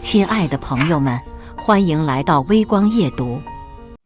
亲爱的朋友们，欢迎来到微光夜读。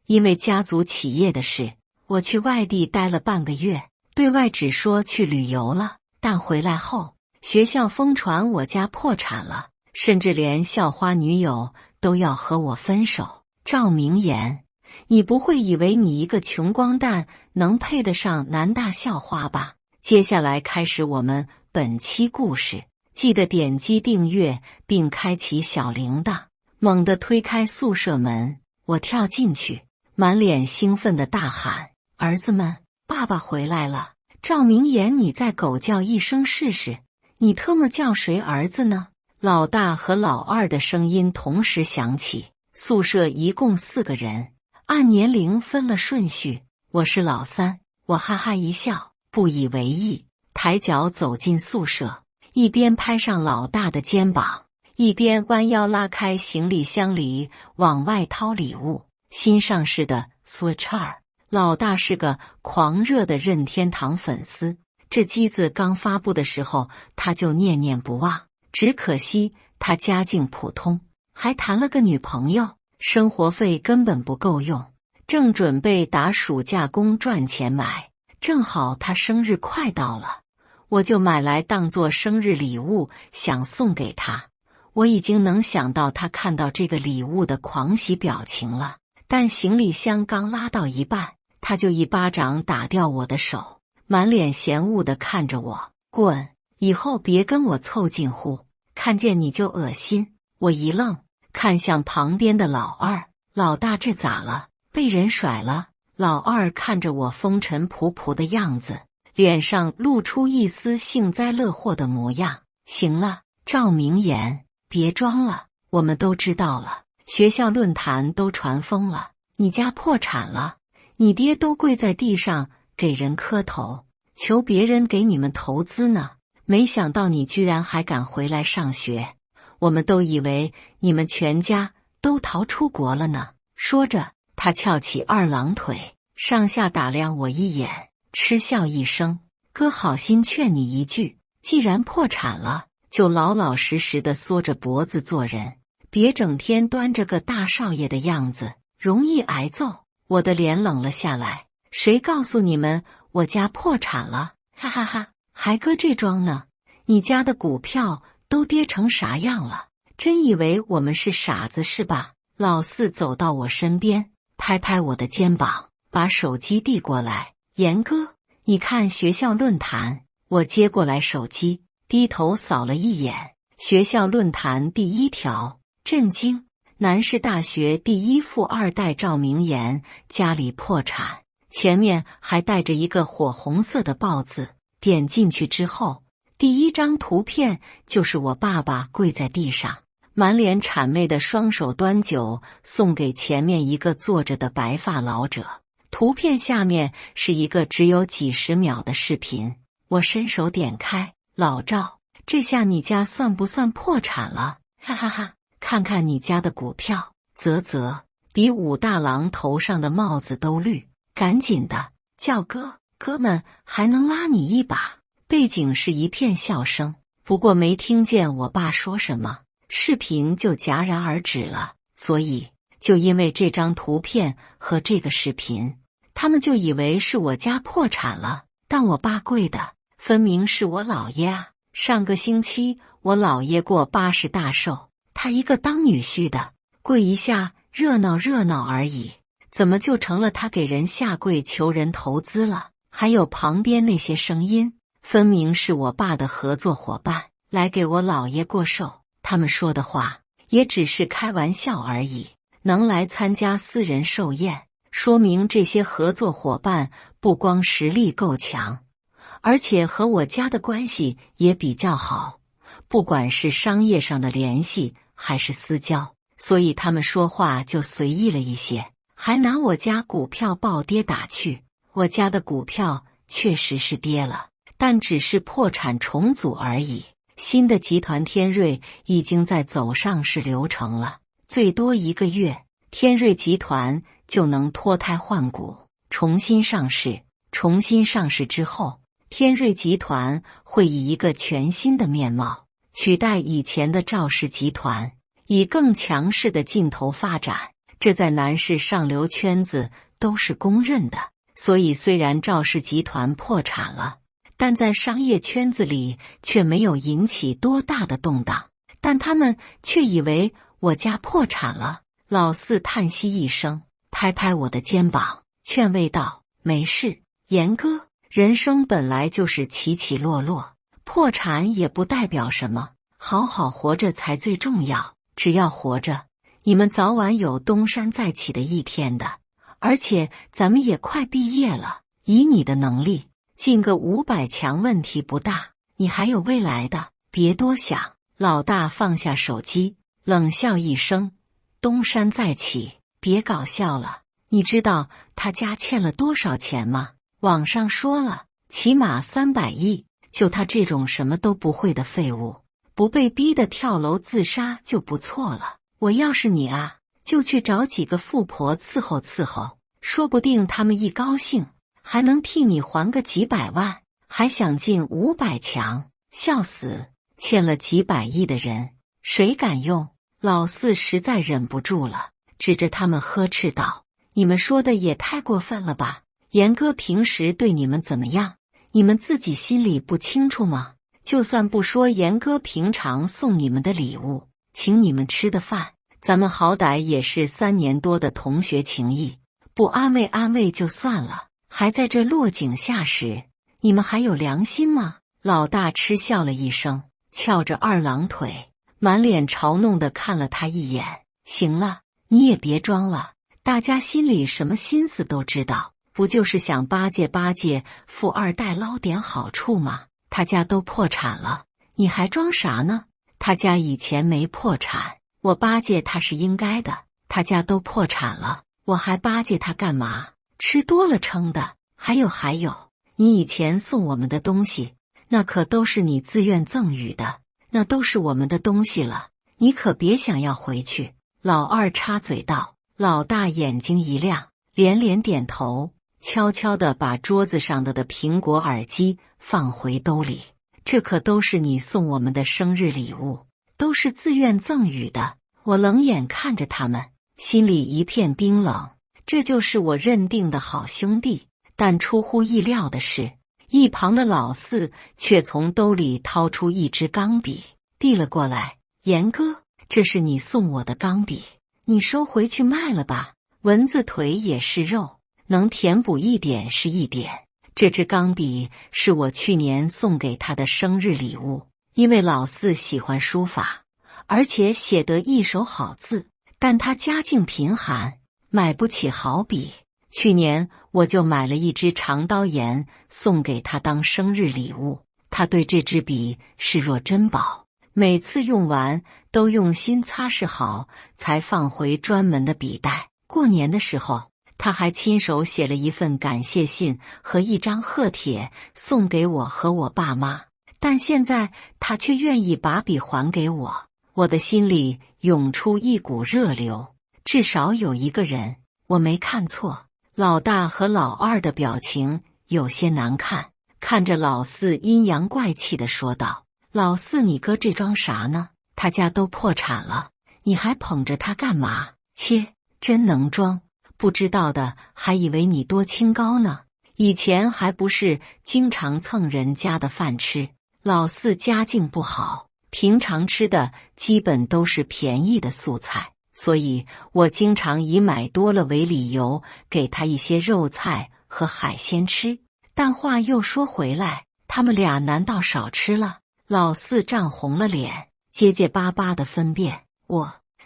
因为家族企业的事，我去外地待了半个月，对外只说去旅游了，但回来后，学校疯传我家破产了，甚至连校花女友都要和我分手。赵明言，你不会以为你一个穷光蛋能配得上南大校花吧？接下来开始我们本期故事。记得点击订阅并开启小铃铛。猛地推开宿舍门，我跳进去，满脸兴奋地大喊：儿子们，爸爸回来了！赵明言，你再狗叫一声试试，你特么叫谁儿子呢？老大和老二的声音同时响起。宿舍一共4个人，按年龄分了顺序，我是老三。我哈哈一笑，不以为意，抬脚走进宿舍，一边拍上老大的肩膀，一边弯腰拉开行李箱里往外掏礼物。新上市的 Switch 2，老大是个狂热的任天堂粉丝，这机子刚发布的时候他就念念不忘，只可惜他家境普通，还谈了个女朋友，生活费根本不够用，正准备打暑假工赚钱买，正好他生日快到了，我就买来当做生日礼物，想送给他。我已经能想到他看到这个礼物的狂喜表情了，但行李箱刚拉到一半，他就一巴掌打掉我的手，满脸嫌恶地看着我：滚，以后别跟我凑近乎，看见你就恶心。我一愣，看向旁边的老二：老大这咋了？被人甩了？老二看着我风尘仆仆的样子，脸上露出一丝幸灾乐祸的模样。行了，赵明言，别装了，我们都知道了，学校论坛都传疯了，你家破产了，你爹都跪在地上给人磕头，求别人给你们投资呢，没想到你居然还敢回来上学，我们都以为你们全家都逃出国了呢。说着，他翘起二郎腿，上下打量我一眼，嗤笑一声：哥好心劝你一句，既然破产了，就老老实实的缩着脖子做人，别整天端着个大少爷的样子，容易挨揍。我的脸冷了下来，谁告诉你们我家破产了？哈哈哈，还搁这装呢？你家的股票都跌成啥样了？真以为我们是傻子是吧？老四走到我身边，拍拍我的肩膀，把手机递过来：严哥，你看学校论坛。我接过来手机，低头扫了一眼，学校论坛第1条，震惊，南师大学第1富二代赵明言家里破产，前面还带着一个火红色的豹字。点进去之后，第1张图片就是我爸爸跪在地上，满脸谄媚的双手端酒送给前面一个坐着的白发老者。图片下面是一个只有几十秒的视频，我伸手点开，老赵，这下你家算不算破产了？哈哈哈，看看你家的股票，比武大郎头上的帽子都绿，赶紧的叫哥，哥们还能拉你一把。背景是一片笑声，不过没听见我爸说什么，视频就戛然而止了。所以就因为这张图片和这个视频，他们就以为是我家破产了，但我爸跪的分明是我姥爷啊！上个星期我姥爷过80大寿，他一个当女婿的，跪一下热闹热闹而已，怎么就成了他给人下跪求人投资了？还有旁边那些声音，分明是我爸的合作伙伴来给我姥爷过寿，他们说的话也只是开玩笑而已，能来参加私人寿宴，说明这些合作伙伴不光实力够强，而且和我家的关系也比较好，不管是商业上的联系还是私交，所以他们说话就随意了一些，还拿我家股票暴跌打趣。我家的股票确实是跌了，但只是破产重组而已。新的集团天瑞已经在走上市流程了，最多1个月，天瑞集团就能脱胎换骨，重新上市。重新上市之后，天瑞集团会以一个全新的面貌取代以前的赵氏集团，以更强势的劲头发展，这在南市上流圈子都是公认的。所以虽然赵氏集团破产了，但在商业圈子里却没有引起多大的动荡，但他们却以为我家破产了。老四叹息一声，拍拍我的肩膀，劝慰道：“没事，严哥，人生本来就是起起落落，破产也不代表什么，好好活着才最重要。只要活着，你们早晚有东山再起的一天的。而且咱们也快毕业了，以你的能力，进个500强问题不大，你还有未来的，别多想。”老大放下手机，冷笑一声：“东山再起，别搞笑了。你知道他家欠了多少钱吗？网上说了，起码300亿。就他这种什么都不会的废物，不被逼得跳楼自杀就不错了。我要是你啊，就去找几个富婆伺候伺候，说不定他们一高兴，还能替你还个几百万，还想进500强，笑死！欠了几百亿的人，谁敢用？”老四实在忍不住了，指着他们呵斥道：“你们说的也太过分了吧？严哥平时对你们怎么样，你们自己心里不清楚吗？就算不说严哥平常送你们的礼物，请你们吃的饭，咱们好歹也是3年多的同学情谊，不安慰安慰就算了，还在这落井下石，你们还有良心吗？”老大嗤笑了一声，翘着二郎腿，满脸嘲弄地看了他一眼：“行了，你也别装了，大家心里什么心思都知道，不就是想巴结巴结富二代捞点好处吗？他家都破产了，你还装啥呢？他家以前没破产，我巴结他是应该的，他家都破产了，我还巴结他干嘛？吃多了撑的。还有，你以前送我们的东西，那可都是你自愿赠予的，那都是我们的东西了，你可别想要回去。”老二插嘴道。老大眼睛一亮，连连点头，悄悄地把桌子上的苹果耳机放回兜里。这可都是你送我们的生日礼物，都是自愿赠予的。我冷眼看着他们，心里一片冰冷。这就是我认定的好兄弟。但出乎意料的是，一旁的老四却从兜里掏出一支钢笔，递了过来：“严哥，这是你送我的钢笔，你收回去卖了吧，蚊子腿也是肉，能填补一点是一点。这支钢笔是我去年送给他的生日礼物，因为老四喜欢书法，而且写得一手好字，但他家境贫寒，买不起好笔。去年我就买了一支长刀盐送给他当生日礼物，他对这支笔视若珍宝，每次用完都用心擦拭好才放回专门的笔袋。过年的时候，他还亲手写了一份感谢信和一张贺帖送给我和我爸妈，但现在他却愿意把笔还给我，我的心里涌出一股热流。至少有一个人，我没看错。老大和老二的表情有些难看，看着老四阴阳怪气地说道：“老四，你哥这装啥呢？他家都破产了，你还捧着他干嘛？切，真能装，不知道的还以为你多清高呢。以前还不是经常蹭人家的饭吃。老四家境不好，平常吃的基本都是便宜的素菜，所以我经常以买多了为理由给他一些肉菜和海鲜吃。但话又说回来，他们俩难道少吃了？”老四涨红了脸，结结巴巴地分辨：“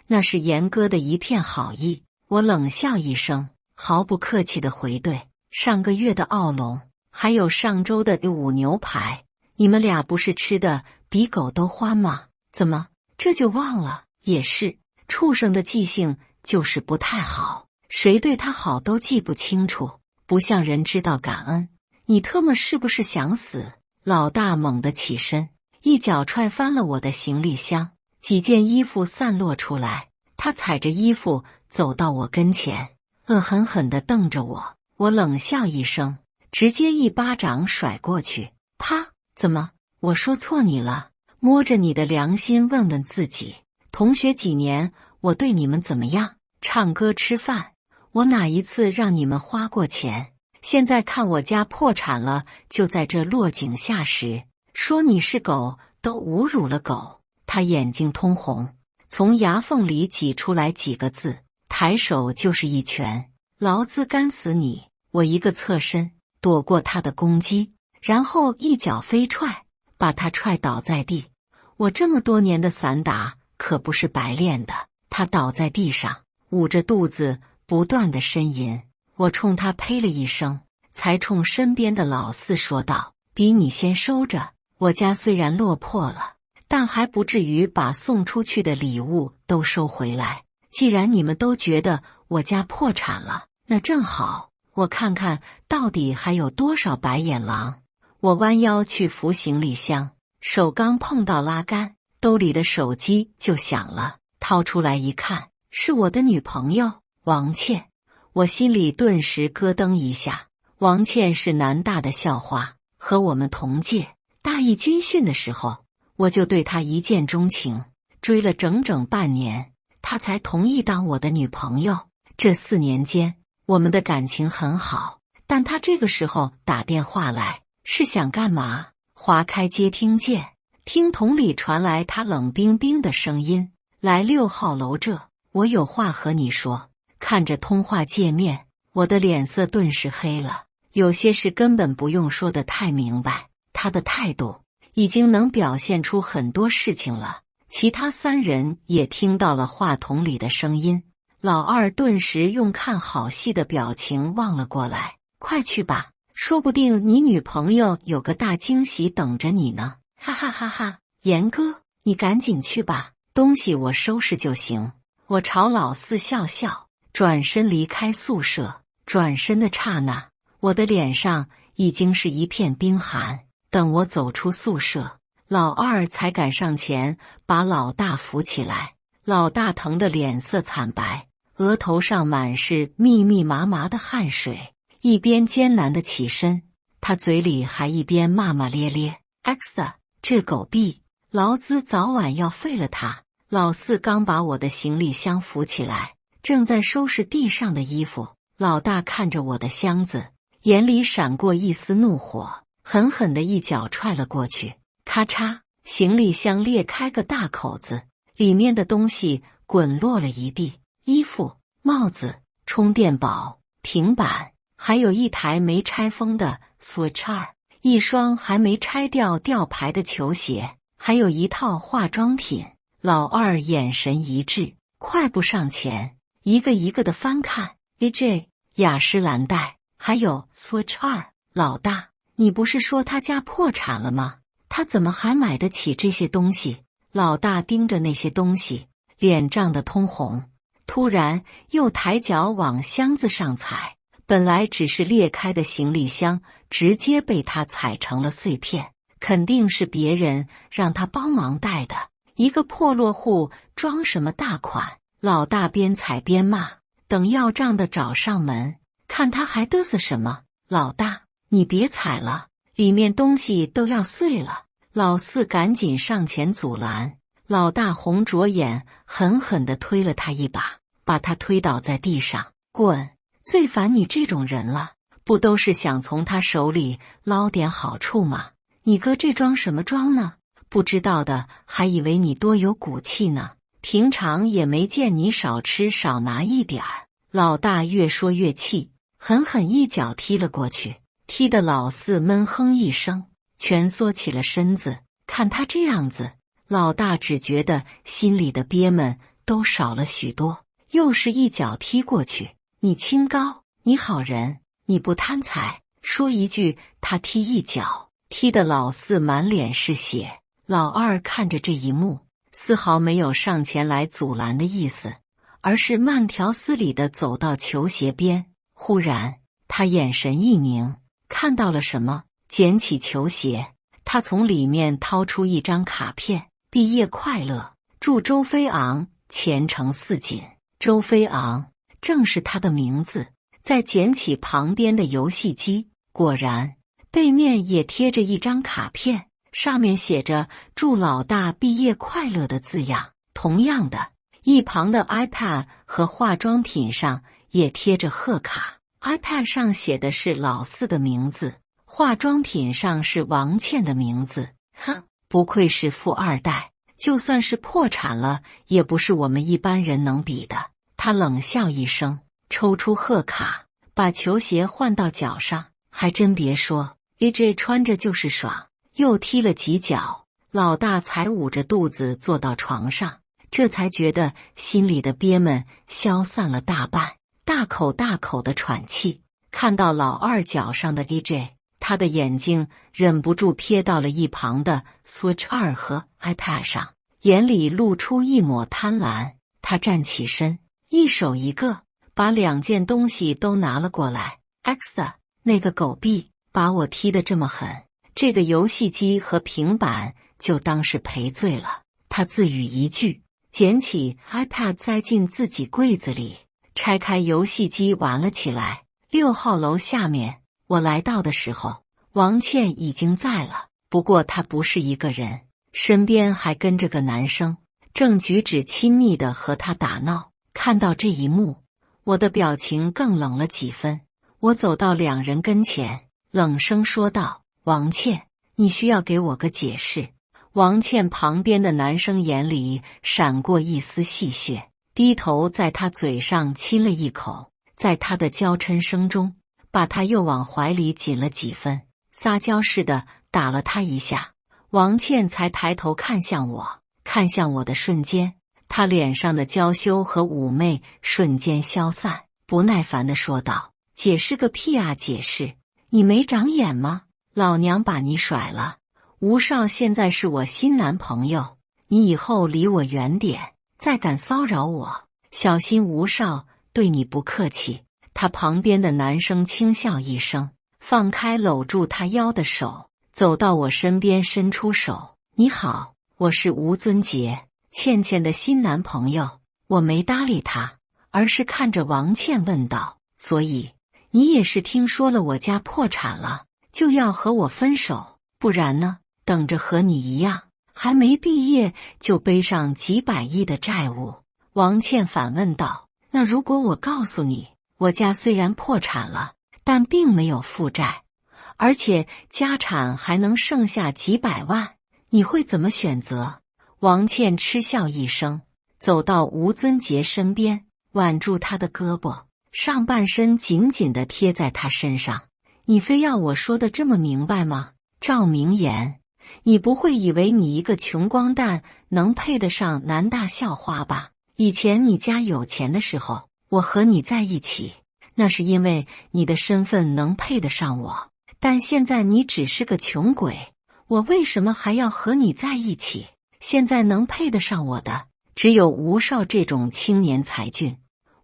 那是严哥的一片好意。”我冷笑一声，毫不客气地回怼：“上个月的奥龙，还有上周的五牛排，你们俩不是吃的比狗都欢吗？怎么这就忘了？也是，畜生的记性就是不太好，谁对他好都记不清楚，不像人知道感恩。你特么是不是想死？”老大猛地起身，一脚踹翻了我的行李箱，几件衣服散落出来。他踩着衣服走到我跟前，恶狠狠地瞪着我。我冷笑一声，直接一巴掌甩过去。啪！怎么？我说错你了？摸着你的良心问问自己，同学几年，我对你们怎么样？唱歌吃饭，我哪一次让你们花过钱？现在看我家破产了，就在这落井下石，说你是狗，都侮辱了狗。他眼睛通红，从牙缝里挤出来几个字，抬手就是一拳，老子干死你！我一个侧身躲过他的攻击，然后一脚飞踹，把他踹倒在地。我这么多年的散打可不是白练的。他倒在地上，捂着肚子不断的呻吟。我冲他呸了一声，才冲身边的老四说道：比你先收着，我家虽然落魄了，但还不至于把送出去的礼物都收回来。既然你们都觉得我家破产了，那正好，我看看到底还有多少白眼狼。我弯腰去扶行李箱，手刚碰到拉杆，兜里的手机就响了，掏出来一看，是我的女朋友王倩。我心里顿时咯噔一下。王倩是南大的校花，和我们同届，大一军训的时候，我就对她一见钟情，追了整整半年，她才同意当我的女朋友。这4年间，我们的感情很好，但她这个时候打电话来，是想干嘛？划开接听键，听筒里传来她冷冰冰的声音：来6号楼这，我有话和你说。看着通话界面，我的脸色顿时黑了。有些事根本不用说得太明白，他的态度已经能表现出很多事情了。其他3人也听到了话筒里的声音，老二顿时用看好戏的表情望了过来：快去吧，说不定你女朋友有个大惊喜等着你呢！哈哈哈哈！严哥，你赶紧去吧，东西我收拾就行。我朝老四笑笑，转身离开宿舍。转身的刹那，我的脸上已经是一片冰寒。等我走出宿舍，老二才赶上前把老大扶起来。老大疼得脸色惨白，额头上满是密密麻麻的汗水，一边艰难的起身，他嘴里还一边骂骂咧咧：“X 啊，这狗逼，劳资早晚要废了他！”老四刚把我的行李箱扶起来，正在收拾地上的衣服。老大看着我的箱子，眼里闪过一丝怒火，狠狠的一脚踹了过去。咔嚓，行李箱裂开个大口子，里面的东西滚落了一地，衣服、帽子、充电宝、平板，还有一台没拆封的 Switch 2，一双还没拆掉吊牌的球鞋，还有一套化妆品。老二眼神一致，快步上前，一个一个的翻看 AJ、雅诗兰黛，还有 Switch 2。老大，你不是说他家破产了吗？他怎么还买得起这些东西？老大盯着那些东西，脸涨得通红，突然又抬脚往箱子上踩，本来只是裂开的行李箱直接被他踩成了碎片，肯定是别人让他帮忙带的。一个破落户装什么大款？老大边踩边骂，等要账的找上门，看他还嘚瑟什么。老大，你别踩了，里面东西都要碎了。老四赶紧上前阻拦，老大红着眼，狠狠地推了他一把，把他推倒在地上。滚！最烦你这种人了，不都是想从他手里捞点好处吗？你哥这装什么装呢？不知道的还以为你多有骨气呢，平常也没见你少吃少拿一点儿。老大越说越气，狠狠一脚踢了过去，踢得老四闷哼一声，蜷缩起了身子。看他这样子，老大只觉得心里的憋闷都少了许多，又是一脚踢过去。你清高，你好人，你不贪财。说一句，他踢一脚，踢得老四满脸是血。老二看着这一幕，丝毫没有上前来阻拦的意思，而是慢条斯理地走到球鞋边。忽然，他眼神一凝，看到了什么，捡起球鞋，他从里面掏出一张卡片：毕业快乐，祝周飞昂前程似锦。周飞昂正是他的名字。再捡起旁边的游戏机，果然背面也贴着一张卡片，上面写着祝老大毕业快乐的字样。同样的，一旁的 iPad 和化妆品上也贴着贺卡。iPad 上写的是老四的名字，化妆品上是王倩的名字。哼，不愧是富二代，就算是破产了，也不是我们一般人能比的。他冷笑一声，抽出贺卡，把球鞋换到脚上。还真别说， AJ 穿着就是爽，又踢了几脚，老大才捂着肚子坐到床上，这才觉得心里的憋闷消散了大半，大口大口的喘气。看到老二脚上的 AJ， 他的眼睛忍不住瞥到了一旁的 Switch 2和 iPad 上，眼里露出一抹贪婪。他站起身，一手一个，把2件东西都拿了过来。X 那个狗币把我踢得这么狠，这个游戏机和平板就当是赔罪了。他自语一句，捡起 iPad 塞进自己柜子里，拆开游戏机玩了起来。6号楼下面，我来到的时候，王倩已经在了，不过她不是一个人，身边还跟着个男生，正举止亲密地和她打闹。看到这一幕，我的表情更冷了几分。我走到2人跟前，冷声说道：“王倩，你需要给我个解释。”王倩旁边的男生眼里闪过一丝戏谑，低头在她嘴上亲了一口，在她的娇嗔声中，把她又往怀里紧了几分，撒娇似的打了她一下。王倩才抬头看向我，看向我的瞬间，她脸上的娇羞和妩媚瞬间消散，不耐烦地说道：“解释个屁啊！解释，你没长眼吗？老娘把你甩了，吴少现在是我新男朋友，你以后离我远点，再敢骚扰我，小心吴少对你不客气。”他旁边的男生轻笑一声，放开搂住他腰的手，走到我身边，伸出手：“你好，我是吴尊杰，倩倩的新男朋友。”我没搭理他，而是看着王倩问道：“所以你也是听说了我家破产了，就要和我分手？不然呢？等着和你一样，还没毕业就背上几百亿的债务？”王倩反问道：“那如果我告诉你，我家虽然破产了，但并没有负债，而且家产还能剩下几百万，你会怎么选择？”王倩嗤笑一声，走到吴尊杰身边，挽住他的胳膊，上半身紧紧地贴在他身上。“你非要我说的这么明白吗？赵明言，你不会以为你一个穷光蛋能配得上南大校花吧？以前你家有钱的时候，我和你在一起，那是因为你的身份能配得上我，但现在你只是个穷鬼，我为什么还要和你在一起？现在能配得上我的，只有吴少这种青年才俊。”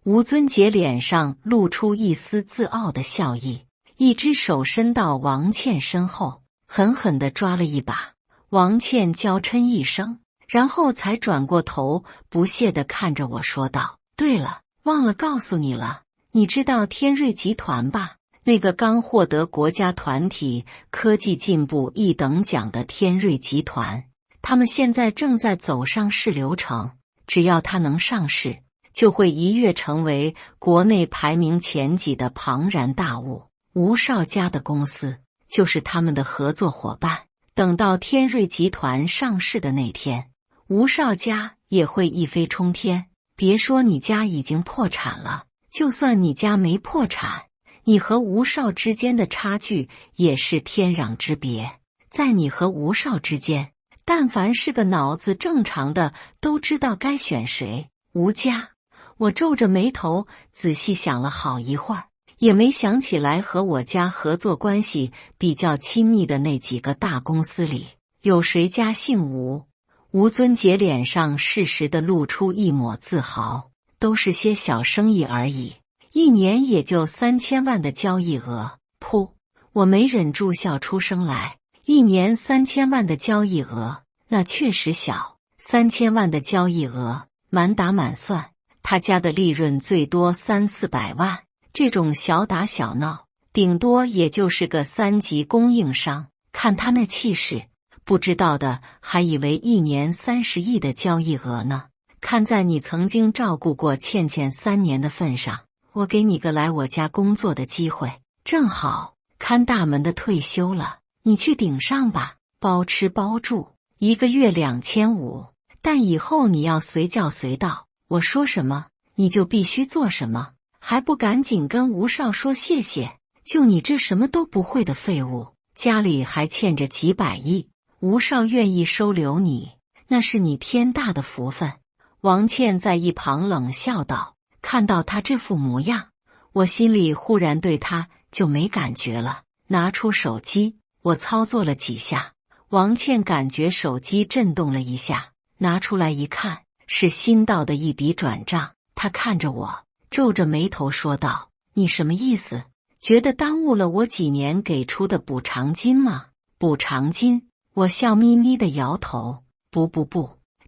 吴尊杰脸上露出一丝自傲的笑意，一只手伸到王倩身后，狠狠地抓了一把。王倩娇嗔一声，然后才转过头，不屑地看着我说道：“对了，忘了告诉你了，你知道天瑞集团吧？那个刚获得国家团体科技进步1等奖的天瑞集团，他们现在正在走上市流程，只要它能上市，就会一跃成为国内排名前几的庞然大物。吴少家的公司就是他们的合作伙伴。等到天瑞集团上市的那天，吴少家也会一飞冲天。别说你家已经破产了，就算你家没破产，你和吴少之间的差距也是天壤之别。在你和吴少之间，但凡是个脑子正常的都知道该选谁。吴家。”我皱着眉头仔细想了好一会儿，也没想起来和我家合作关系比较亲密的那几个大公司里，有谁家姓吴。吴尊杰脸上适时地露出一抹自豪，都是些小生意而已，一年也就3000万的交易额。噗，我没忍住笑出声来。一年3000万的交易额，那确实小。3000万的交易额，满打满算，他家的利润最多300-400万，这种小打小闹，顶多也就是个3级供应商。看他那气势，不知道的还以为一年30亿的交易额呢。看在你曾经照顾过倩倩3年的份上，我给你个来我家工作的机会，正好看大门的退休了，你去顶上吧，包吃包住，1个月2500，但以后你要随叫随到，我说什么你就必须做什么，还不赶紧跟吴少说谢谢？就你这什么都不会的废物，家里还欠着几百亿，吴少愿意收留你，那是你天大的福分。王倩在一旁冷笑道。看到他这副模样，我心里忽然对他就没感觉了。拿出手机，我操作了几下，王倩感觉手机震动了一下，拿出来一看，是新到的一笔转账。她看着我，皱着眉头说道：“你什么意思？觉得耽误了我几年给出的补偿金吗？”补偿金？我笑眯眯的摇头：“不，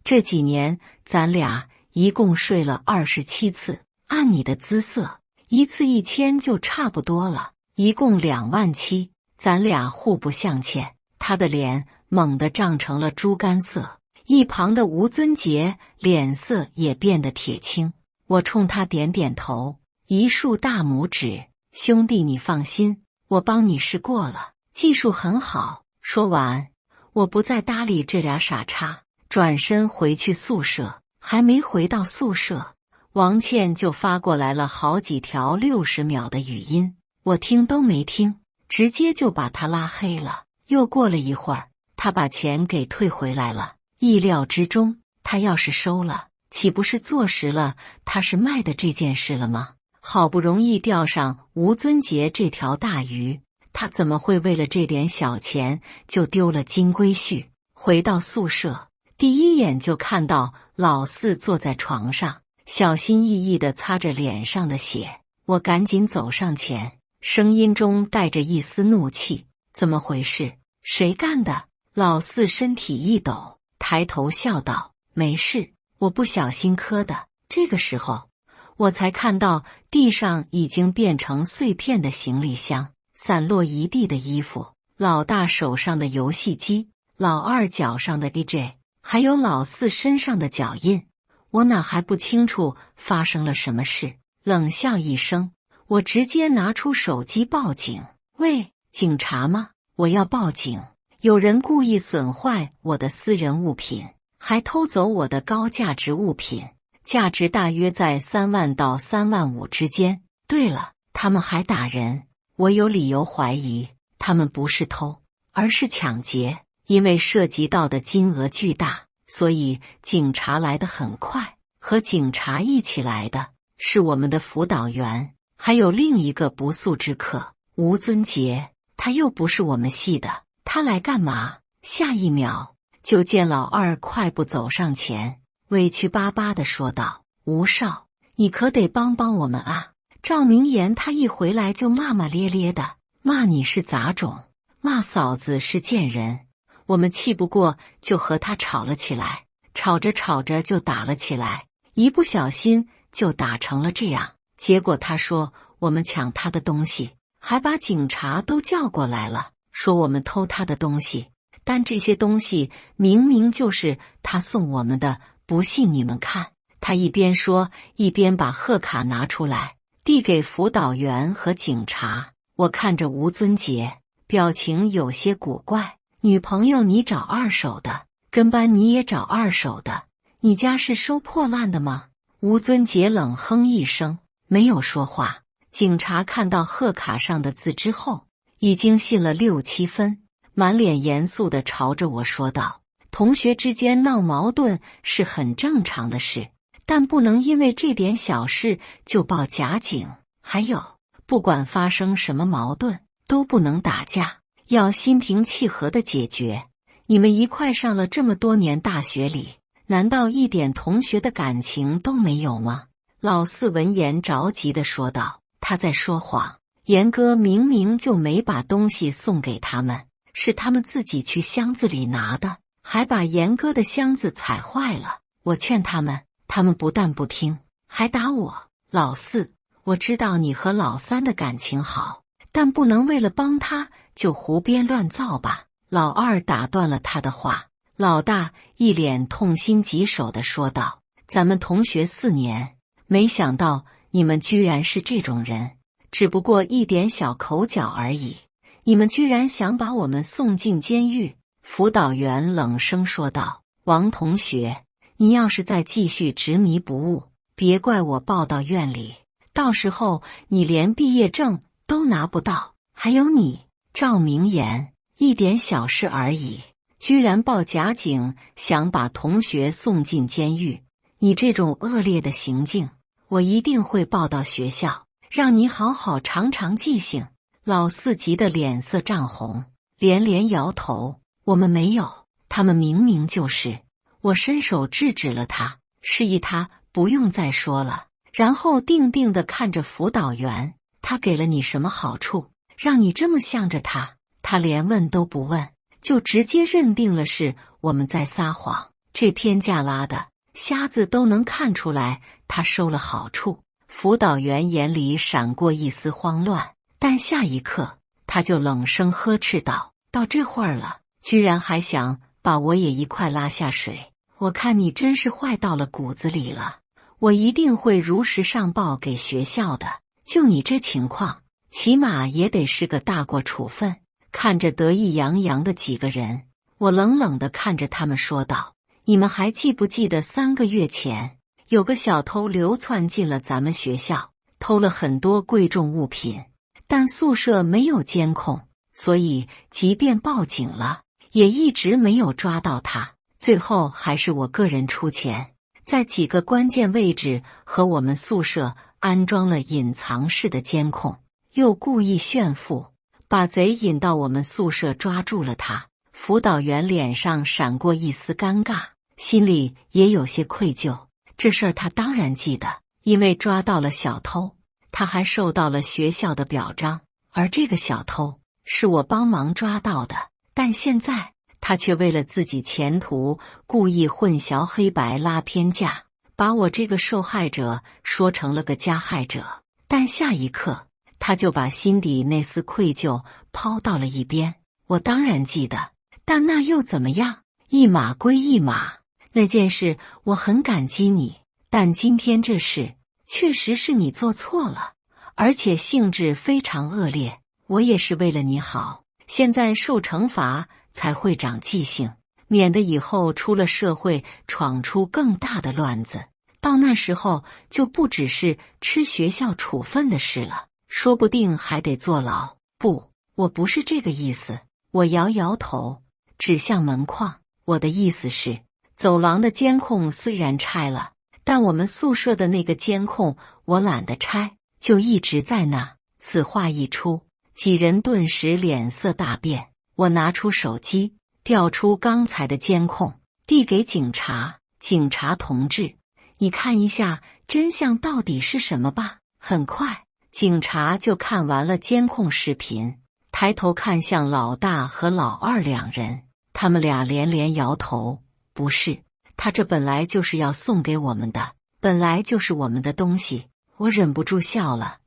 这几年咱俩一共睡了27次。按你的姿色，1次1000就差不多了，一共27000，咱俩互不相欠。”他的脸猛地涨成了猪肝色，一旁的吴尊杰脸色也变得铁青。我冲他点点头，一竖大拇指：“兄弟，你放心，我帮你试过了，技术很好。”说完，我不再搭理这俩傻叉，转身回去宿舍。还没回到宿舍，王倩就发过来了好几条60秒的语音，我听都没听，直接就把他拉黑了。又过了一会儿，他把钱给退回来了。意料之中，他要是收了，岂不是坐实了他是卖的这件事了吗？好不容易钓上吴尊杰这条大鱼，他怎么会为了这点小钱就丢了金龟婿？回到宿舍，第一眼就看到老四坐在床上，小心翼翼地擦着脸上的血。我赶紧走上前，声音中带着一丝怒气：“怎么回事？谁干的？”老四身体一抖，抬头笑道：“没事，我不小心磕的。”这个时候，我才看到地上已经变成碎片的行李箱，散落一地的衣服，老大手上的游戏机，老二脚上的 DJ， 还有老四身上的脚印。我哪还不清楚发生了什么事？冷笑一声，我直接拿出手机报警。喂，警察吗？我要报警，有人故意损坏我的私人物品，还偷走我的高价值物品，价值大约在3万到3万5之间。对了，他们还打人，我有理由怀疑他们不是偷，而是抢劫。因为涉及到的金额巨大，所以警察来得很快。和警察一起来的是我们的辅导员，还有另一个不速之客吴尊杰，他又不是我们系的，他来干嘛？下一秒就见老二快步走上前，委屈巴巴地说道：“吴少，你可得帮帮我们啊！赵明言他一回来就骂骂咧咧的，骂你是杂种，骂嫂子是贱人。我们气不过，就和他吵了起来，吵着吵着就打了起来，一不小心就打成了这样。结果他说我们抢他的东西，还把警察都叫过来了，说我们偷他的东西，但这些东西明明就是他送我们的，不信你们看。”他一边说，一边把贺卡拿出来，递给辅导员和警察。我看着吴尊杰，表情有些古怪。女朋友你找二手的，跟班你也找二手的，你家是收破烂的吗？吴尊杰冷哼一声，没有说话。警察看到贺卡上的字之后，已经信了6、7分，满脸严肃地朝着我说道：“同学之间闹矛盾是很正常的事，但不能因为这点小事就报假警。还有，不管发生什么矛盾，都不能打架，要心平气和的解决。你们一块上了这么多年大学里，难道一点同学的感情都没有吗？”老四闻言着急地说道：“他在说谎，严哥明明就没把东西送给他们，是他们自己去箱子里拿的，还把严哥的箱子踩坏了。我劝他们，他们不但不听，还打我。老四，我知道你和老三的感情好，但不能为了帮他就胡编乱造吧。”老二打断了他的话。老大一脸痛心疾首地说道：“咱们同学4年，没想到你们居然是这种人，只不过一点小口角而已，你们居然想把我们送进监狱。”辅导员冷声说道：“王同学，你要是再继续执迷不悟，别怪我报到院里，到时候你连毕业证都拿不到。还有你，赵明言，一点小事而已，居然报假警，想把同学送进监狱，你这种恶劣的行径，我一定会报到学校，让你好好尝尝记性。”老四急得脸色涨红，连连摇头：“我们没有，他们明明就是。”我伸手制止了他，示意他不用再说了，然后定定地看着辅导员：“他给了你什么好处，让你这么向着他？”他连问都不问，就直接认定了是我们在撒谎。这偏架拉的，瞎子都能看出来他收了好处。辅导员眼里闪过一丝慌乱，但下一刻他就冷声呵斥道：“到这会儿了，居然还想把我也一块拉下水，我看你真是坏到了骨子里了，我一定会如实上报给学校的。就你这情况，起码也得是个大过处分。”看着得意洋洋的几个人，我冷冷地看着他们说道：“你们还记不记得3个月前，有个小偷流窜进了咱们学校，偷了很多贵重物品，但宿舍没有监控，所以即便报警了，也一直没有抓到他。最后还是我个人出钱，在几个关键位置和我们宿舍安装了隐藏式的监控，又故意炫富，把贼引到我们宿舍，抓住了他。”辅导员脸上闪过一丝尴尬，心里也有些愧疚。这事儿他当然记得，因为抓到了小偷，他还受到了学校的表彰，而这个小偷是我帮忙抓到的。但现在他却为了自己前途，故意混淆黑白，拉偏架，把我这个受害者说成了个加害者。但下一刻他就把心底那丝愧疚抛到了一边。我当然记得，但那又怎么样？一码归一码。那件事我很感激你，但今天这事确实是你做错了，而且性质非常恶劣。我也是为了你好，现在受惩罚才会长记性，免得以后出了社会闯出更大的乱子。到那时候就不只是吃学校处分的事了，说不定还得坐牢。不，我不是这个意思。我摇摇头，指向门框。我的意思是，走廊的监控虽然拆了，但我们宿舍的那个监控我懒得拆，就一直在那。此话一出，几人顿时脸色大变。我拿出手机，调出刚才的监控，递给警察。警察同志，你看一下真相到底是什么吧。很快，警察就看完了监控视频，抬头看向老大和老二两人，他们俩连连摇头：“不是，他这本来就是要送给我们的，本来就是我们的东西。”我忍不住笑了。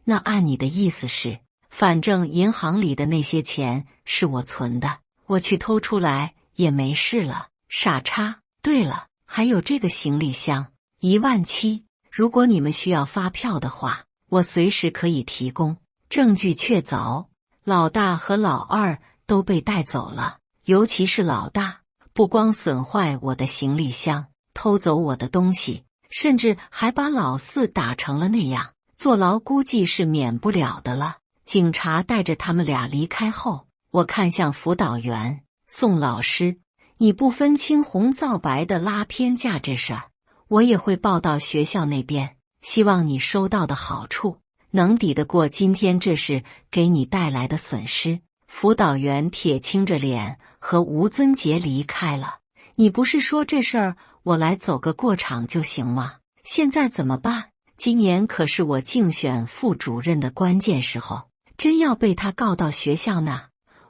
那按你的意思是，反正银行里的那些钱是我存的，我去偷出来也没事了。傻叉！对了，还有这个行李箱，17000，如果你们需要发票的话，我随时可以提供。证据确凿，老大和老二都被带走了，尤其是老大，不光损坏我的行李箱，偷走我的东西，甚至还把老四打成了那样，坐牢估计是免不了的了。警察带着他们俩离开后，我看向辅导员：“宋老师，你不分青红皂白的拉偏架这事儿，我也会报到学校那边，希望你收到的好处能抵得过今天这事给你带来的损失。”辅导员铁青着脸和吴尊杰离开了。你不是说这事儿我来走个过场就行吗？现在怎么办？今年可是我竞选副主任的关键时候，真要被他告到学校呢，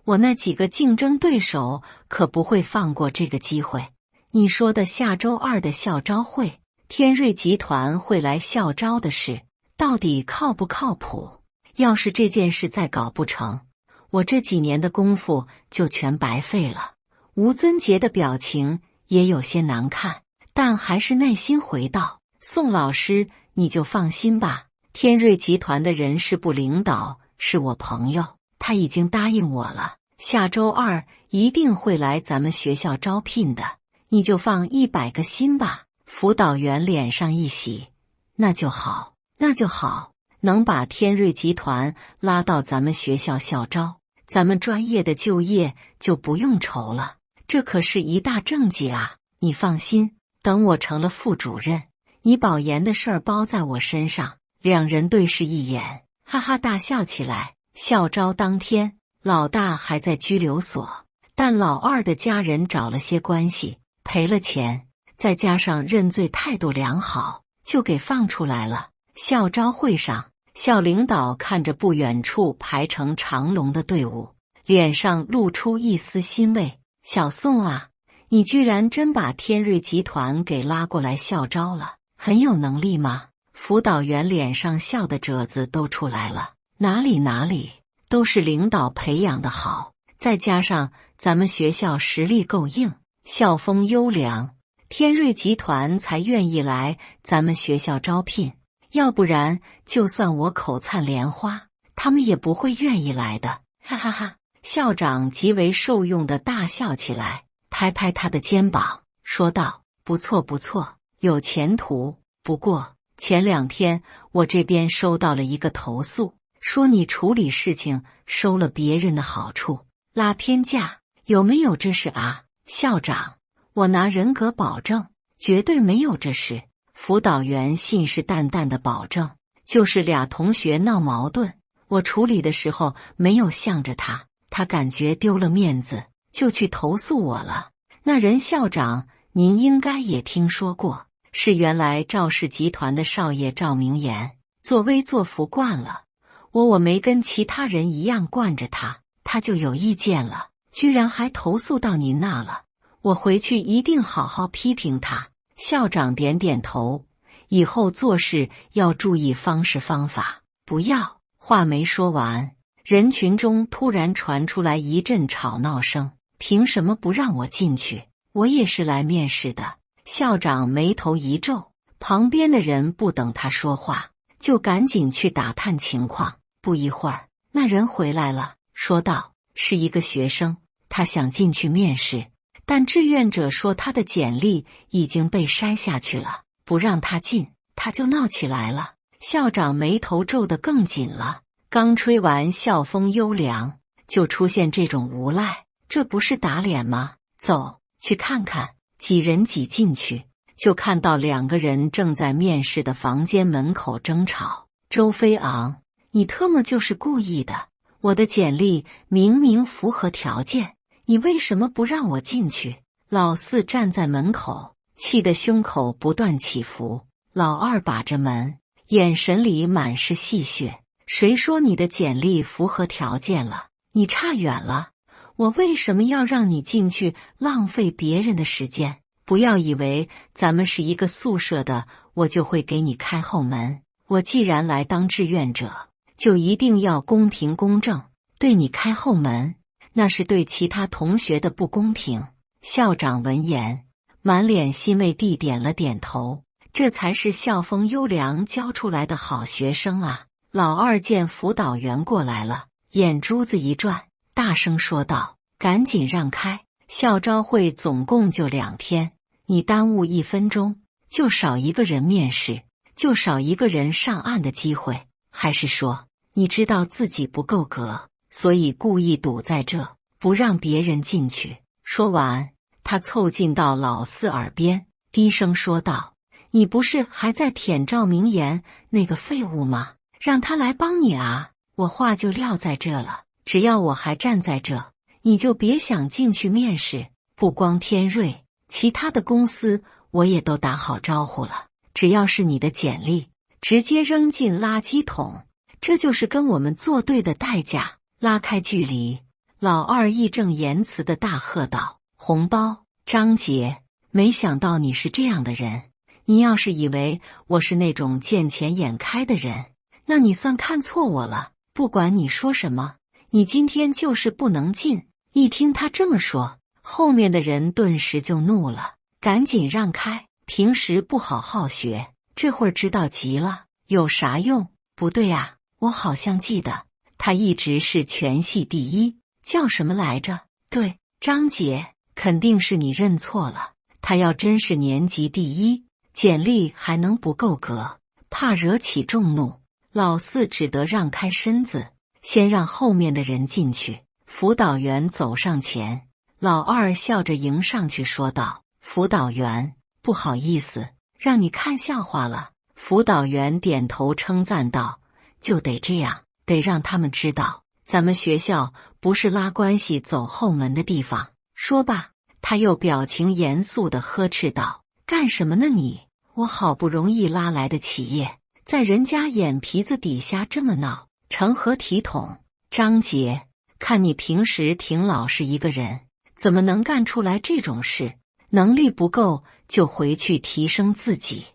我那几个竞争对手可不会放过这个机会。你说的下周2的校招会，天瑞集团会来校招的事，到底靠不靠谱？要是这件事再搞不成，我这几年的功夫就全白费了。吴尊杰的表情也有些难看，但还是耐心回道：宋老师，你就放心吧，天瑞集团的人事部领导是我朋友，他已经答应我了，下周2一定会来咱们学校招聘的，你就放100个心吧。辅导员脸上一喜，那就好，那就好，能把天瑞集团拉到咱们学校校招，咱们专业的就业就不用愁了，这可是一大政绩啊！你放心，等我成了副主任，你保研的事儿包在我身上。两人对视一眼，哈哈大笑起来。校招当天，老大还在拘留所，但老二的家人找了些关系，赔了钱，再加上认罪态度良好，就给放出来了。校招会上，校领导看着不远处排成长龙的队伍，脸上露出一丝欣慰。小宋啊，你居然真把天瑞集团给拉过来校招了，很有能力吗？辅导员脸上笑的褶子都出来了。哪里，都是领导培养的好，再加上咱们学校实力够硬，校风优良，天瑞集团才愿意来咱们学校招聘，要不然就算我口灿莲花，他们也不会愿意来的。哈哈哈！校长极为受用的大笑起来，拍拍他的肩膀，说道：不错不错，有前途。不过前2天我这边收到了一个投诉，说你处理事情收了别人的好处，拉偏架，有没有这事啊？校长，我拿人格保证，绝对没有这事。辅导员信誓旦旦的保证，就是俩同学闹矛盾，我处理的时候没有向着他，他感觉丢了面子，就去投诉我了。那人校长您应该也听说过，是原来赵氏集团的少爷赵明言，作威作福惯了，我没跟其他人一样惯着他，他就有意见了，居然还投诉到您那了，我回去一定好好批评他。校长点点头，以后做事要注意方式方法，不要。话没说完，人群中突然传出来一阵吵闹声，凭什么不让我进去？我也是来面试的。校长眉头一皱，旁边的人不等他说话，就赶紧去打探情况。不一会儿，那人回来了，说道：是一个学生，他想进去面试，但志愿者说他的简历已经被筛下去了，不让他进，他就闹起来了。校长眉头皱得更紧了，刚吹完校风优良，就出现这种无赖，这不是打脸吗？走，去看看。几人挤进去，就看到2个人正在面试的房间门口争吵。周飞昂，你特么就是故意的，我的简历明明符合条件，你为什么不让我进去？老四站在门口，气得胸口不断起伏。老二把着门，眼神里满是戏谑。谁说你的简历符合条件了？你差远了，我为什么要让你进去浪费别人的时间？不要以为咱们是一个宿舍的，我就会给你开后门。我既然来当志愿者，就一定要公平公正，对你开后门，那是对其他同学的不公平。校长闻言，满脸欣慰地点了点头，这才是校风优良教出来的好学生啊。老二见辅导员过来了，眼珠子一转，大声说道：赶紧让开，校招会总共就2天，你耽误1分钟，就少1个人面试，就少1个人上岸的机会。还是说你知道自己不够格，所以故意堵在这，不让别人进去？说完，他凑近到老四耳边，低声说道：你不是还在舔赵明言那个废物吗？让他来帮你啊！我话就撂在这了，只要我还站在这，你就别想进去面试。不光天瑞，其他的公司我也都打好招呼了，只要是你的简历，直接扔进垃圾桶，这就是跟我们作对的代价。拉开距离，老二义正言辞的大喝道：红包！张杰，没想到你是这样的人，你要是以为我是那种见钱眼开的人，那你算看错我了。不管你说什么，你今天就是不能进。一听他这么说，后面的人顿时就怒了，赶紧让开，平时不好好学，这会儿知道急了，有啥用？不对啊，我好像记得他一直是全系第一，叫什么来着？对，张杰，肯定是你认错了。他要真是年级第一，简历还能不够格？怕惹起众怒，老四只得让开身子，先让后面的人进去。辅导员走上前，老二笑着迎上去说道：“辅导员，不好意思，让你看笑话了。”辅导员点头称赞道：“就得这样，得让他们知道，咱们学校不是拉关系走后门的地方。”说罢，他又表情严肃地呵斥道：“干什么呢你？我好不容易拉来的企业，在人家眼皮子底下这么闹，成何体统？张杰，看你平时挺老实一个人，怎么能干出来这种事？能力不够就回去提升自己，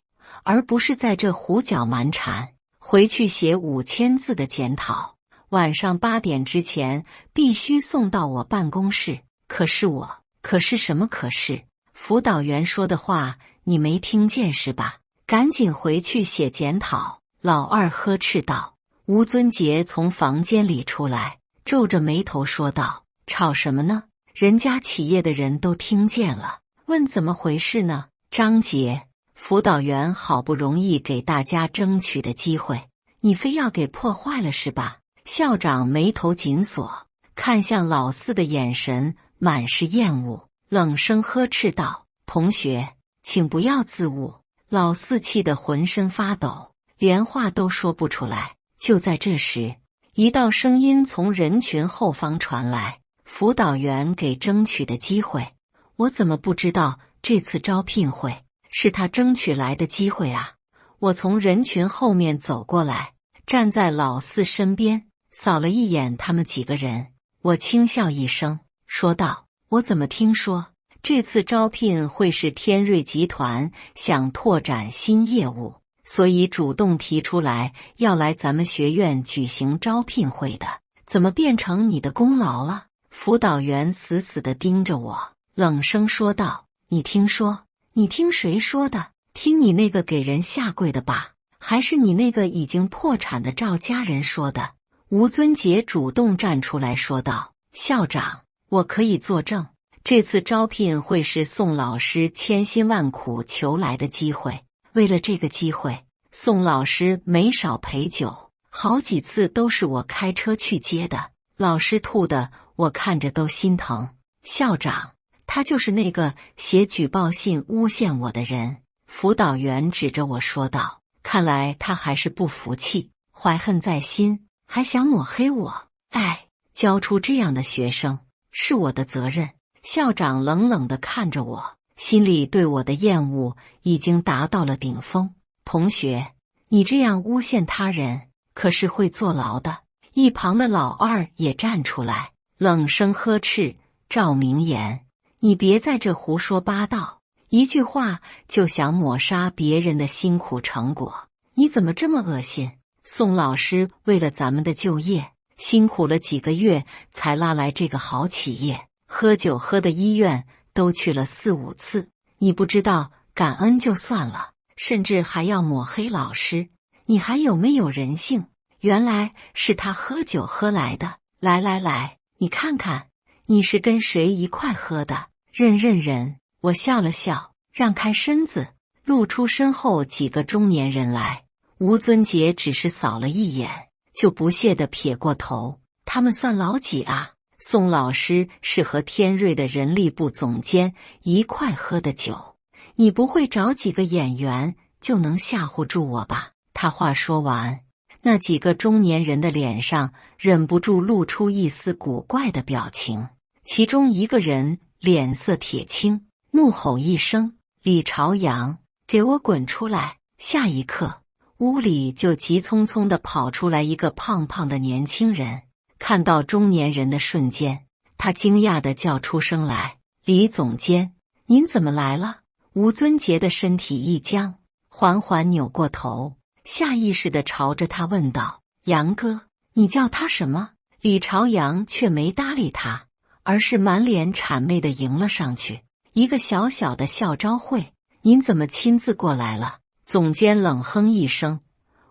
而不是在这胡搅蛮缠。回去写5000字的检讨，晚上8点之前必须送到我办公室。可是什么可是？辅导员说的话你没听见是吧？赶紧回去写检讨！”老二呵斥道。吴尊杰从房间里出来，皱着眉头说道：“吵什么呢？人家企业的人都听见了，问怎么回事呢？”张杰，辅导员好不容易给大家争取的机会，你非要给破坏了是吧？校长眉头紧锁，看向老四的眼神满是厌恶，冷声呵斥道：“同学，请不要自误。”老四气得浑身发抖，连话都说不出来。就在这时，一道声音从人群后方传来：“辅导员给争取的机会，我怎么不知道这次招聘会是他争取来的机会啊？”我从人群后面走过来，站在老四身边，扫了一眼他们几个人，我轻笑一声，说道：“我怎么听说这次招聘会是天瑞集团想拓展新业务，所以主动提出来要来咱们学院举行招聘会的，怎么变成你的功劳了？”辅导员死死地盯着我，冷声说道：“你听说？你听谁说的？听你那个给人下跪的吧？还是你那个已经破产的赵家人说的？”吴尊杰主动站出来说道：“校长，我可以作证，这次招聘会是宋老师千辛万苦求来的机会。为了这个机会，宋老师没少陪酒，好几次都是我开车去接的。老师吐的，我看着都心疼。校长，他就是那个写举报信诬陷我的人。”辅导员指着我说道：“看来他还是不服气，怀恨在心，还想抹黑我。哎，教出这样的学生是我的责任。”校长冷冷地看着我，心里对我的厌恶已经达到了顶峰。“同学，你这样诬陷他人，可是会坐牢的。”一旁的老二也站出来，冷声呵斥：“赵明言，你别在这胡说八道，一句话就想抹杀别人的辛苦成果，你怎么这么恶心？宋老师为了咱们的就业，辛苦了几个月才拉来这个好企业，喝酒喝的医院都去了4、5次，你不知道感恩就算了，甚至还要抹黑老师，你还有没有人性？原来是他喝酒喝来的。来，你看看，你是跟谁一块喝的？认人。”我笑了笑，让开身子，露出身后几个中年人来。吴尊杰只是扫了一眼，就不屑地撇过头：“他们算老几啊？宋老师是和天瑞的人力部总监一块喝的酒，你不会找几个演员就能吓唬住我吧？”他话说完，那几个中年人的脸上忍不住露出一丝古怪的表情，其中一个人脸色铁青，怒吼一声：“李朝阳，给我滚出来！”下一刻，屋里就急匆匆地跑出来一个胖胖的年轻人。看到中年人的瞬间，他惊讶地叫出声来：“李总监，您怎么来了？”吴尊杰的身体一僵，缓缓扭过头，下意识地朝着他问道：“杨哥，你叫他什么？”李朝阳却没搭理他，而是满脸谄媚地迎了上去：“一个小小的校招会，您怎么亲自过来了？”总监冷哼一声：“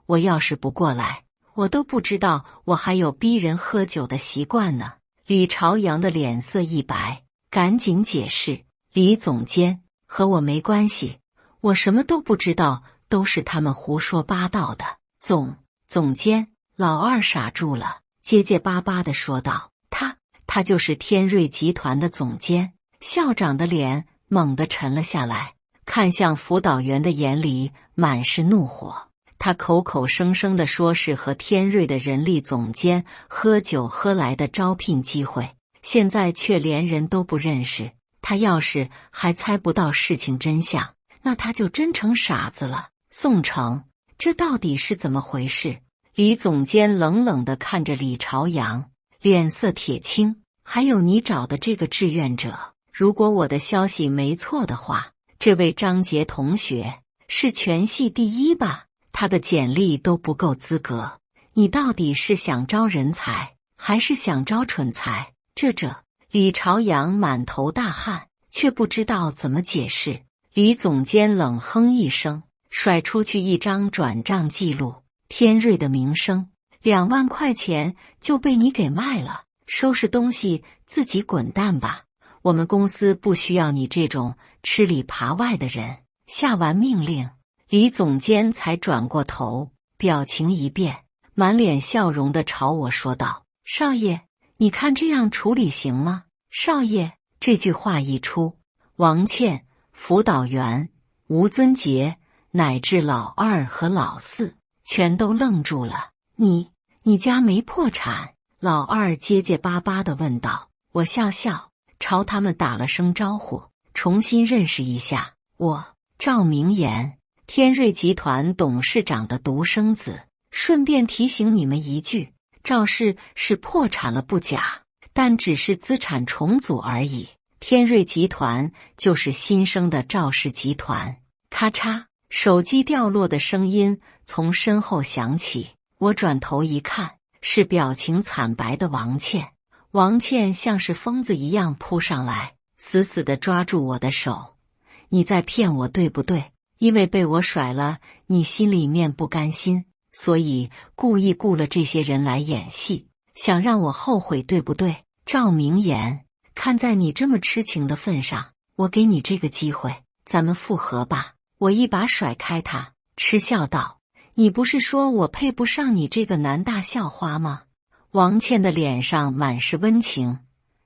我要是不过来，我都不知道我还有逼人喝酒的习惯呢。”李朝阳的脸色一白，赶紧解释：“李总监，和我没关系，我什么都不知道，都是他们胡说八道的。”总监，老二傻住了，结结巴巴地说道：“他就是天瑞集团的总监。”校长的脸猛地沉了下来，看向辅导员的眼里满是怒火。他口口声声地说是和天瑞的人力总监喝酒喝来的招聘机会，现在却连人都不认识。他要是还猜不到事情真相，那他就真成傻子了。宋城，这到底是怎么回事？李总监冷冷地看着李朝阳，脸色铁青。还有你找的这个志愿者，如果我的消息没错的话，这位张杰同学是全系第一吧？他的简历都不够资格，你到底是想招人才，还是想招蠢材？这……李朝阳满头大汗，却不知道怎么解释。李总监冷哼一声，甩出去一张转账记录：“天瑞的名声，2万块钱就被你给卖了。收拾东西自己滚蛋吧，我们公司不需要你这种吃里扒外的人。”下完命令，李总监才转过头，表情一变，满脸笑容地朝我说道：“少爷，你看这样处理行吗？”少爷这句话一出，王倩、辅导员、吴尊杰乃至老二和老四全都愣住了。你家没破产？老二结结巴巴地问道。我笑笑，朝他们打了声招呼，重新认识一下，我赵明言，天瑞集团董事长的独生子。顺便提醒你们一句，赵氏是破产了不假，但只是资产重组而已。天瑞集团就是新生的赵氏集团。咔嚓，手机掉落的声音从身后响起，我转头一看，是表情惨白的王倩。王倩像是疯子一样扑上来，死死地抓住我的手。你在骗我对不对？因为被我甩了，你心里面不甘心，所以故意雇了这些人来演戏，想让我后悔对不对？赵明言，看在你这么痴情的份上，我给你这个机会，咱们复合吧。我一把甩开他，嗤笑道：“你不是说我配不上你这个男大校花吗？”王倩的脸上满是温情：“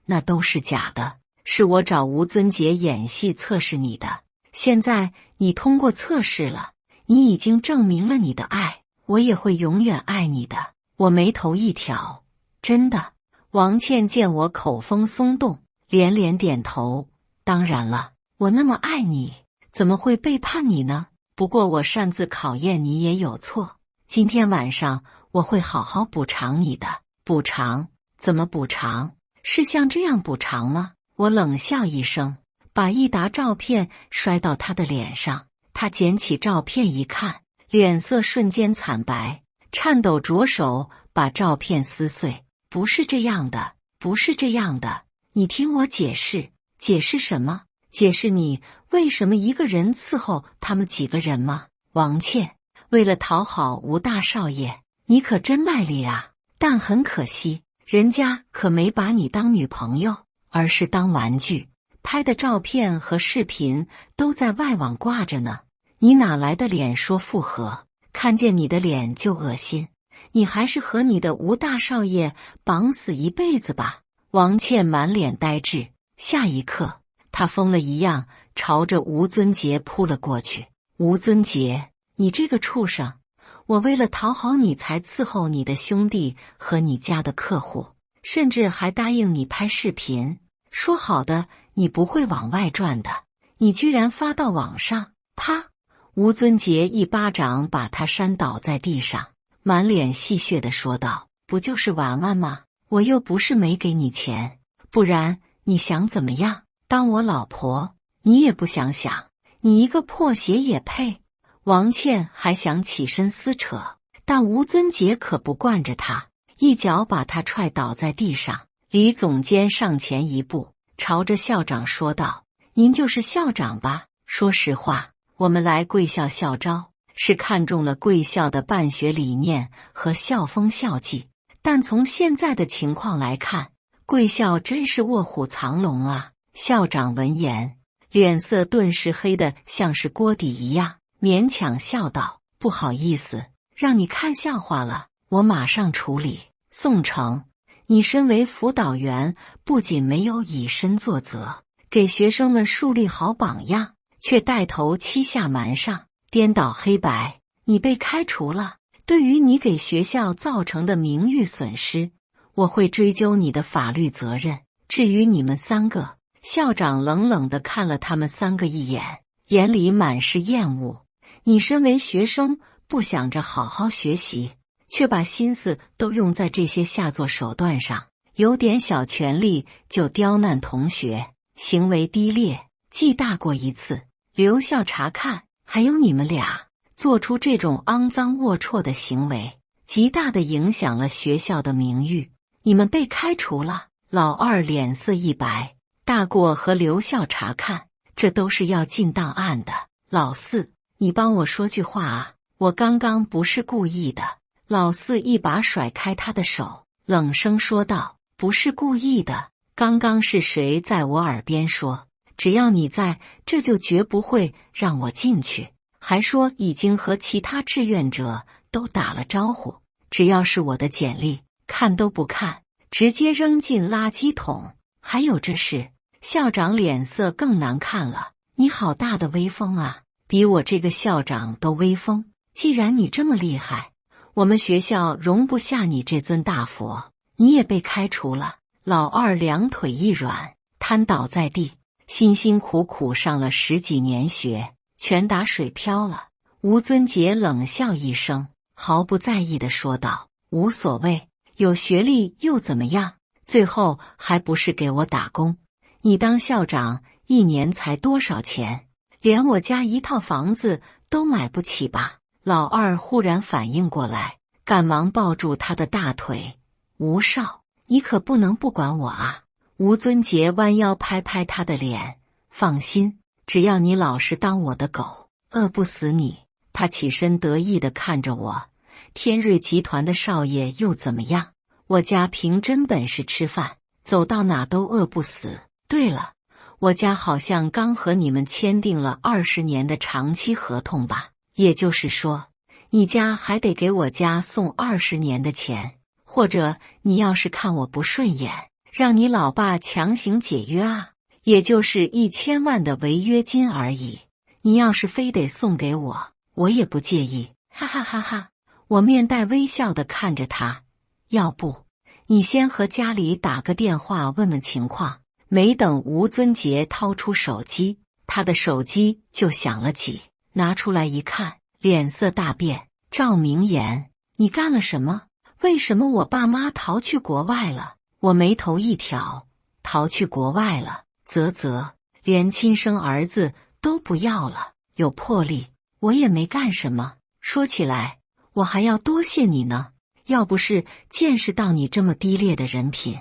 那都是假的，是我找吴尊杰演戏测试你的。现在你通过测试了，你已经证明了你的爱，我也会永远爱你的。”我眉头一挑：“真的？”王倩见我口风松动，连连点头：“当然了，我那么爱你，怎么会背叛你呢？不过我擅自考验你也有错，今天晚上我会好好补偿你的。”补偿？怎么补偿？是像这样补偿吗？我冷笑一声，把一沓照片摔到他的脸上。他捡起照片一看，脸色瞬间惨白，颤抖着手把照片撕碎。不是这样的，不是这样的，你听我解释。解释什么？解释你为什么一个人伺候他们几个人吗？王倩，为了讨好吴大少爷，你可真卖力啊！但很可惜，人家可没把你当女朋友，而是当玩具。拍的照片和视频都在外网挂着呢。你哪来的脸说复合？看见你的脸就恶心。你还是和你的吴大少爷绑死一辈子吧。王倩满脸呆滞，下一刻，她疯了一样朝着吴尊杰扑了过去。吴尊杰，你这个畜生！我为了讨好你才伺候你的兄弟和你家的客户，甚至还答应你拍视频，说好的你不会往外传的，你居然发到网上！啪！吴尊杰一巴掌把他扇倒在地上，满脸戏谑地说道：“不就是玩玩吗？我又不是没给你钱，不然你想怎么样？当我老婆？你也不想想，你一个破鞋也配？”王倩还想起身撕扯，但吴尊杰可不惯着他，一脚把他踹倒在地上。李总监上前一步，朝着校长说道：“您就是校长吧？说实话，我们来贵校校招，是看中了贵校的办学理念和校风校纪，但从现在的情况来看，贵校真是卧虎藏龙啊！”校长闻言，脸色顿时黑得像是锅底一样，勉强笑道：“不好意思，让你看笑话了，我马上处理。”宋成，你身为辅导员，不仅没有以身作则，给学生们树立好榜样，却带头欺下瞒上，颠倒黑白，你被开除了。对于你给学校造成的名誉损失，我会追究你的法律责任。至于你们三个，校长冷冷地看了他们三个一眼，眼里满是厌恶。你身为学生，不想着好好学习，却把心思都用在这些下作手段上，有点小权力就刁难同学，行为低劣，记大过一次，留校察看。还有你们俩做出这种肮脏龌龊的行为，极大地影响了学校的名誉，你们被开除了。老二脸色一白，大过和留校察看，这都是要进档案的。老四，你帮我说句话啊，我刚刚不是故意的。老四一把甩开他的手，冷声说道：“不是故意的，刚刚是谁在我耳边说，只要你在，这就绝不会让我进去，还说已经和其他志愿者都打了招呼，只要是我的简历，看都不看，直接扔进垃圾桶。还有这事。”校长脸色更难看了，你好大的威风啊，比我这个校长都威风。既然你这么厉害，我们学校容不下你这尊大佛，你也被开除了。老二两腿一软，瘫倒在地，辛辛苦苦上了10几年学，全打水漂了。吴尊杰冷笑一声，毫不在意地说道：“无所谓，有学历又怎么样？最后还不是给我打工？你当校长一年才多少钱？连我家一套房子都买不起吧？”老二忽然反应过来，赶忙抱住他的大腿：“吴少，你可不能不管我啊！”吴尊杰弯腰拍拍他的脸：“放心，只要你老实当我的狗，饿不死你。”他起身得意地看着我：“天瑞集团的少爷又怎么样？我家凭真本事吃饭，走到哪都饿不死。对了，我家好像刚和你们签订了20年的长期合同吧？也就是说，你家还得给我家送20年的钱，或者你要是看我不顺眼，让你老爸强行解约啊，也就是1000万的违约金而已。你要是非得送给我，我也不介意。”哈哈哈哈！我面带微笑地看着他，要不你先和家里打个电话问问情况。没等吴尊杰掏出手机，他的手机就响了起，拿出来一看，脸色大变：“赵明言，你干了什么？为什么我爸妈逃去国外了？”我眉头一挑：“逃去国外了？连亲生儿子都不要了，有魄力。我也没干什么，说起来我还要多谢你呢，要不是见识到你这么低劣的人品，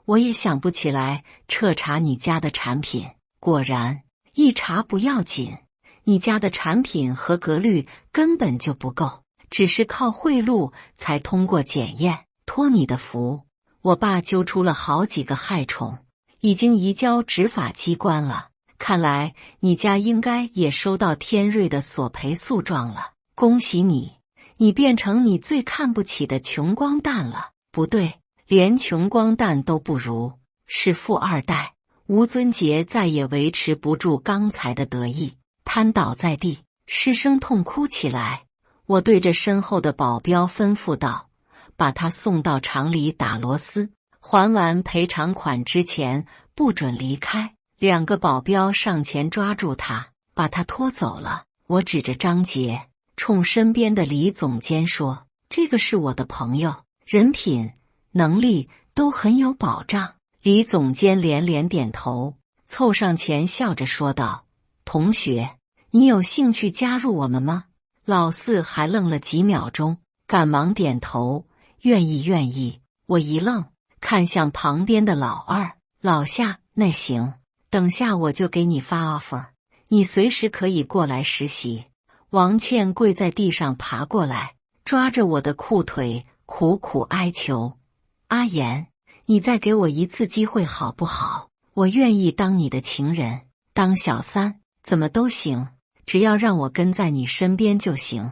我也想不起来彻查你家的产品。果然一查不要紧，你家的产品合格率根本就不够，只是靠贿赂才通过检验。托你的福，我爸揪出了好几个害虫，已经移交执法机关了。看来你家应该也收到天瑞的索赔诉状了，恭喜你，你变成你最看不起的穷光蛋了。不对，连穷光蛋都不如，是富二代。吴尊杰再也维持不住刚才的得意，瘫倒在地，失声痛哭起来。我对着身后的保镖吩咐道：“把他送到厂里打螺丝，还完赔偿款之前不准离开。”2个保镖上前抓住他，把他拖走了。我指着张杰，冲身边的李总监说：“这个是我的朋友，人品、能力都很有保障。”李总监连连点头，凑上前笑着说道：“同学，你有兴趣加入我们吗？”老四还愣了几秒钟，赶忙点头：“愿意。”我一愣，看向旁边的老二：“老夏，那行，等下我就给你发 offer，你随时可以过来实习。”王倩跪在地上爬过来，抓着我的裤腿，苦苦哀求：“阿言，你再给我一次机会好不好？我愿意当你的情人，当小三，怎么都行，只要让我跟在你身边就行。”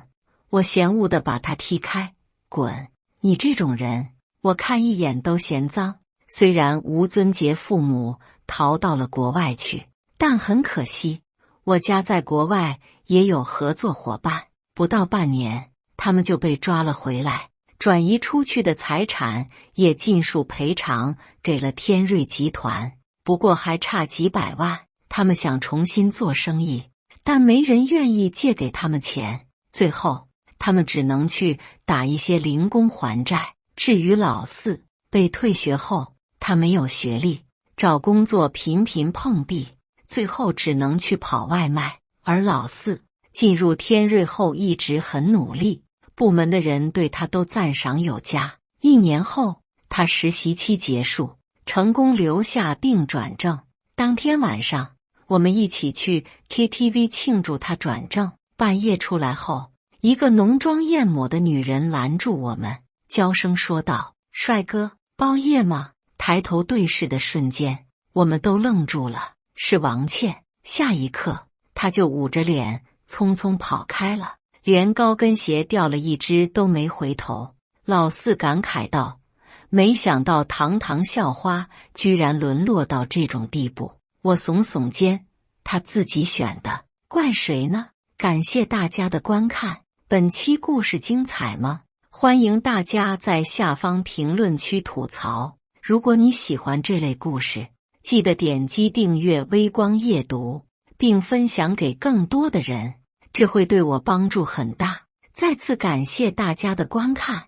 我嫌恶地把他踢开：“滚！你这种人，我看一眼都嫌脏。”虽然吴尊杰父母逃到了国外去，但很可惜，我家在国外也有合作伙伴，不到半年，他们就被抓了回来，转移出去的财产也尽数赔偿给了天瑞集团，不过还差几百万。他们想重新做生意，但没人愿意借给他们钱，最后他们只能去打一些零工还债。至于老四，被退学后，他没有学历，找工作频频碰壁，最后只能去跑外卖。而老四进入天瑞后一直很努力，部门的人对他都赞赏有加。1年后，他实习期结束，成功留下并转正。当天晚上，我们一起去 KTV 庆祝他转正。半夜出来后，一个浓妆艳抹的女人拦住我们，娇声说道：“帅哥，包夜吗？”抬头对视的瞬间，我们都愣住了，是王倩。下一刻，她就捂着脸匆匆跑开了，连高跟鞋掉了一只都没回头。老四感慨道：“没想到堂堂校花居然沦落到这种地步。”我耸耸肩：“他自己选的，怪谁呢？”感谢大家的观看，本期故事精彩吗？欢迎大家在下方评论区吐槽。如果你喜欢这类故事，记得点击订阅微光夜读，并分享给更多的人，这会对我帮助很大。再次感谢大家的观看。